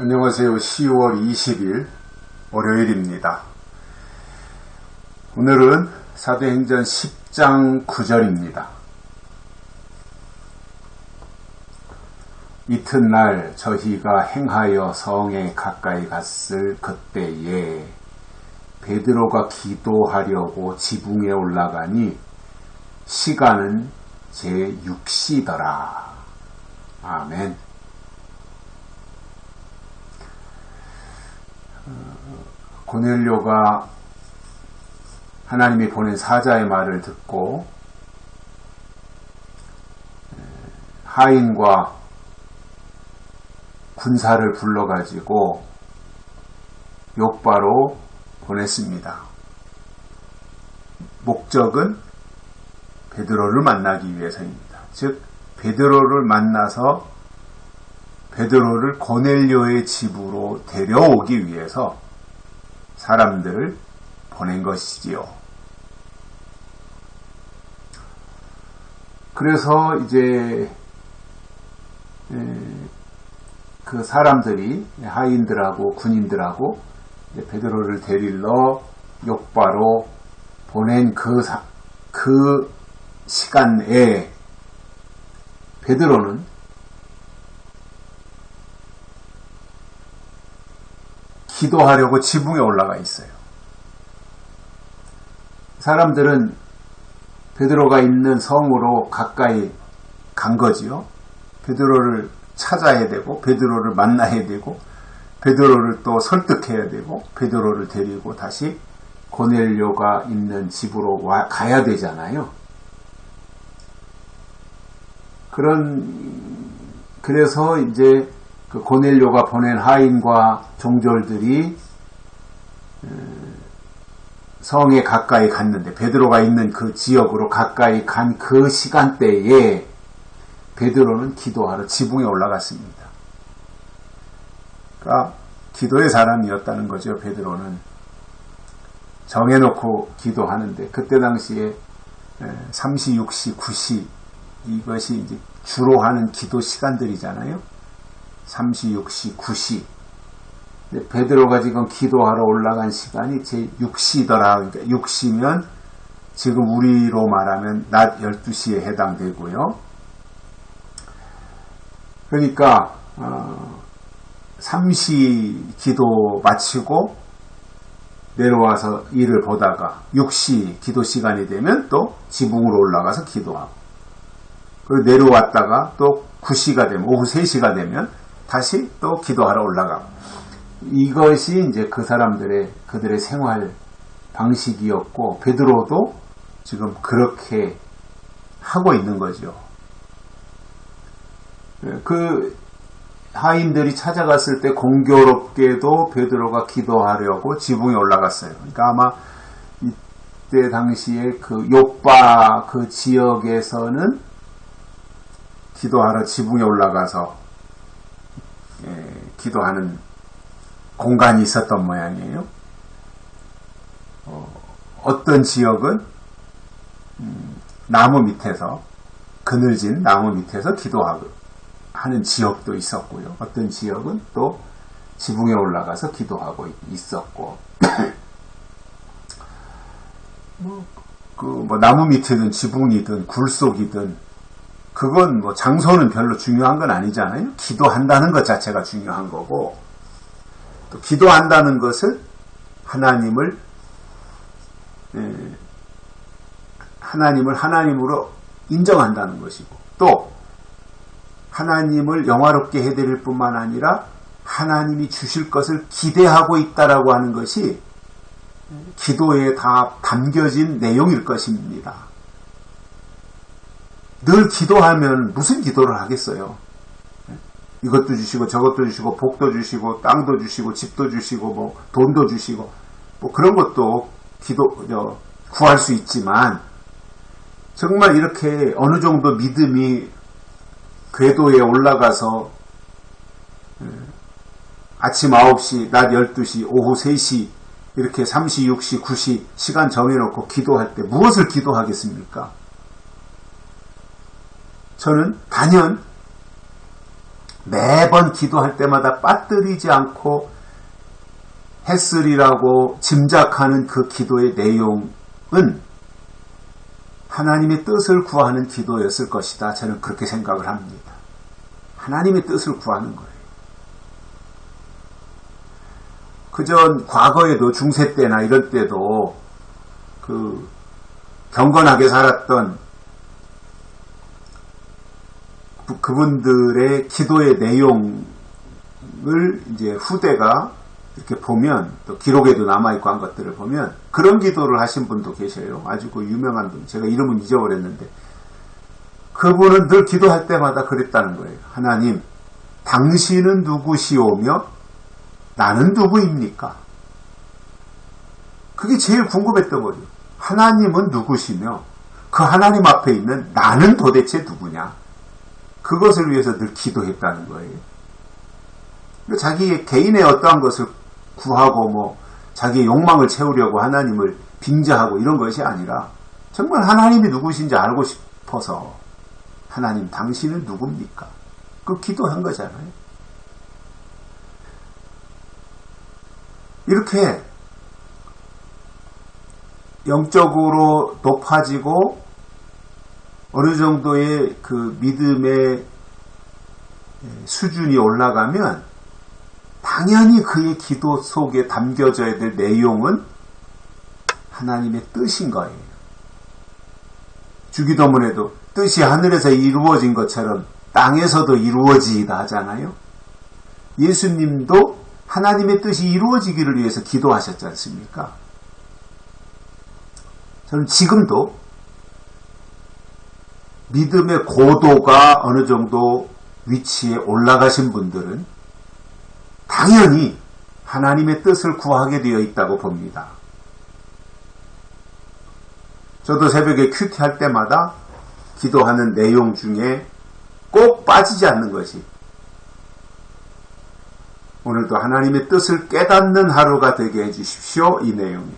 안녕하세요. 10월 20일 월요일입니다. 오늘은 사도행전 10장 9절입니다. 이튿날 저희가 행하여 성에 가까이 갔을 그때에 베드로가 기도하려고 지붕에 올라가니 시간은 제6시더라. 아멘. 고넬료가 하나님이 보낸 사자의 말을 듣고 하인과 군사를 불러가지고 욥바로 보냈습니다. 목적은 베드로를 만나기 위해서입니다. 즉 베드로를 만나서 베드로를 고넬료의 집으로 데려오기 위해서 사람들을 보낸 것이지요. 그래서 이제 그 사람들이 하인들하고 군인들하고 베드로를 데리러 욥바로 보낸 그 시간에 베드로는 기도하려고 지붕에 올라가 있어요. 사람들은 베드로가 있는 성으로 가까이 간 거지요. 베드로를 찾아야 되고 베드로를 만나야 되고 베드로를 또 설득해야 되고 베드로를 데리고 다시 고넬료가 있는 집으로 가야 되잖아요. 그래서 이제 그 고넬료가 보낸 하인과 종졸들이 성에 가까이 갔는데 베드로가 있는 그 지역으로 가까이 간 그 시간대에 베드로는 기도하러 지붕에 올라갔습니다. 그러니까 기도의 사람이었다는 거죠. 베드로는 정해놓고 기도하는데 그때 당시에 3시, 6시, 9시 이것이 이제 주로 하는 기도 시간들이잖아요. 3시, 6시, 9시. 베드로가 지금 기도하러 올라간 시간이 제6시더라. 그러니까 6시면 지금 우리로 말하면 낮 12시에 해당되고요. 그러니까 3시 기도 마치고 내려와서 일을 보다가 6시 기도 시간이 되면 또 지붕으로 올라가서 기도하고 그리고 내려왔다가 또 9시가 되면 오후 3시가 되면 다시 또 기도하러 올라가고 이것이 이제 그들의 생활 방식이었고 베드로도 지금 그렇게 하고 있는 거죠. 그 하인들이 찾아갔을 때 공교롭게도 베드로가 기도하려고 지붕에 올라갔어요. 그러니까 아마 이때 당시에 그 욥바 그 지역에서는 기도하러 지붕에 올라가서 기도하는 공간이 있었던 모양이에요. 어떤 지역은 나무 밑에서 그늘진 나무 밑에서 기도하는 지역도 있었고요. 어떤 지역은 또 지붕에 올라가서 기도하고 있었고 나무 밑이든 지붕이든 굴속이든 그건 장소는 별로 중요한 건 아니잖아요. 기도한다는 것 자체가 중요한 거고 또 기도한다는 것을 하나님을 하나님으로 인정한다는 것이고 또 하나님을 영화롭게 해드릴 뿐만 아니라 하나님이 주실 것을 기대하고 있다라고 하는 것이 기도에 다 담겨진 내용일 것입니다. 늘 기도하면 무슨 기도를 하겠어요? 이것도 주시고 저것도 주시고 복도 주시고 땅도 주시고 집도 주시고 돈도 주시고 그런 것도 구할 수 있지만 정말 이렇게 어느 정도 믿음이 궤도에 올라가서 아침 9시, 낮 12시, 오후 3시 이렇게 3시, 6시, 9시 시간 정해놓고 기도할 때 무엇을 기도하겠습니까? 저는 단연 매번 기도할 때마다 빠뜨리지 않고 했으리라고 짐작하는 그 기도의 내용은 하나님의 뜻을 구하는 기도였을 것이다. 저는 그렇게 생각을 합니다. 하나님의 뜻을 구하는 거예요. 그전 과거에도 중세 때나 이럴 때도 경건하게 살았던 그분들의 기도의 내용을 이제 후대가 이렇게 보면, 또 기록에도 남아있고 한 것들을 보면 그런 기도를 하신 분도 계셔요. 아주 그 유명한 분, 제가 이름은 잊어버렸는데 그분은 늘 기도할 때마다 그랬다는 거예요. 하나님, 당신은 누구시오며 나는 누구입니까? 그게 제일 궁금했던 거죠. 하나님은 누구시며 그 하나님 앞에 있는 나는 도대체 누구냐? 그것을 위해서 늘 기도했다는 거예요. 자기 개인의 어떠한 것을 구하고 자기의 욕망을 채우려고 하나님을 빙자하고 이런 것이 아니라 정말 하나님이 누구신지 알고 싶어서 하나님, 당신은 누굽니까? 그 기도한 거잖아요. 이렇게 영적으로 높아지고 어느 정도의 그 믿음의 수준이 올라가면 당연히 그의 기도 속에 담겨져야 될 내용은 하나님의 뜻인 거예요. 주기도문에도 뜻이 하늘에서 이루어진 것처럼 땅에서도 이루어지이다 하잖아요. 예수님도 하나님의 뜻이 이루어지기를 위해서 기도하셨지 않습니까? 저는 지금도 믿음의 고도가 어느 정도 위치에 올라가신 분들은 당연히 하나님의 뜻을 구하게 되어 있다고 봅니다. 저도 새벽에 큐티할 때마다 기도하는 내용 중에 꼭 빠지지 않는 것이 오늘도 하나님의 뜻을 깨닫는 하루가 되게 해주십시오. 이 내용이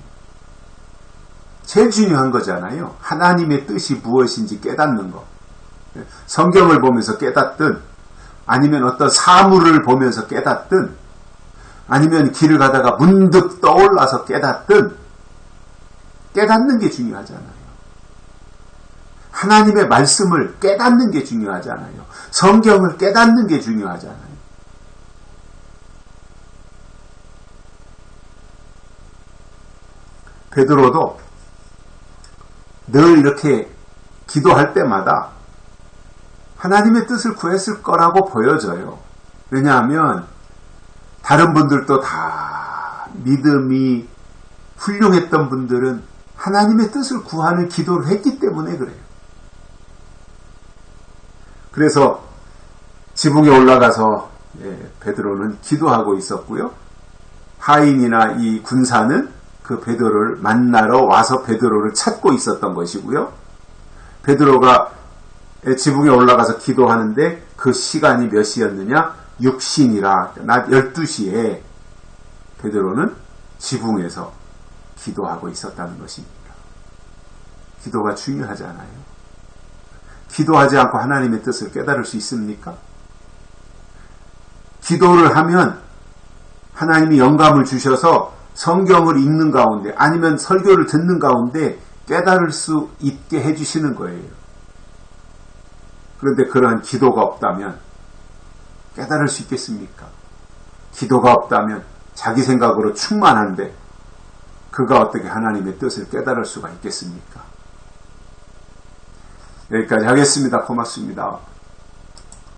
제일 중요한 거잖아요. 하나님의 뜻이 무엇인지 깨닫는 거. 성경을 보면서 깨닫든 아니면 어떤 사물을 보면서 깨닫든 아니면 길을 가다가 문득 떠올라서 깨닫든 깨닫는 게 중요하잖아요. 하나님의 말씀을 깨닫는 게 중요하잖아요. 성경을 깨닫는 게 중요하잖아요. 베드로도 늘 이렇게 기도할 때마다 하나님의 뜻을 구했을 거라고 보여져요. 왜냐하면 다른 분들도 다 믿음이 훌륭했던 분들은 하나님의 뜻을 구하는 기도를 했기 때문에 그래요. 그래서 지붕에 올라가서 베드로는 기도하고 있었고요. 하인이나 이 군사는 그 베드로를 만나러 와서 베드로를 찾고 있었던 것이고요. 베드로가 지붕에 올라가서 기도하는데 그 시간이 몇 시였느냐? 육신이라 낮 12시에 베드로는 지붕에서 기도하고 있었다는 것입니다. 기도가 중요하잖아요. 기도하지 않고 하나님의 뜻을 깨달을 수 있습니까? 기도를 하면 하나님이 영감을 주셔서 성경을 읽는 가운데 아니면 설교를 듣는 가운데 깨달을 수 있게 해주시는 거예요. 그런데 그러한 기도가 없다면 깨달을 수 있겠습니까? 기도가 없다면 자기 생각으로 충만한데 그가 어떻게 하나님의 뜻을 깨달을 수가 있겠습니까? 여기까지 하겠습니다. 고맙습니다.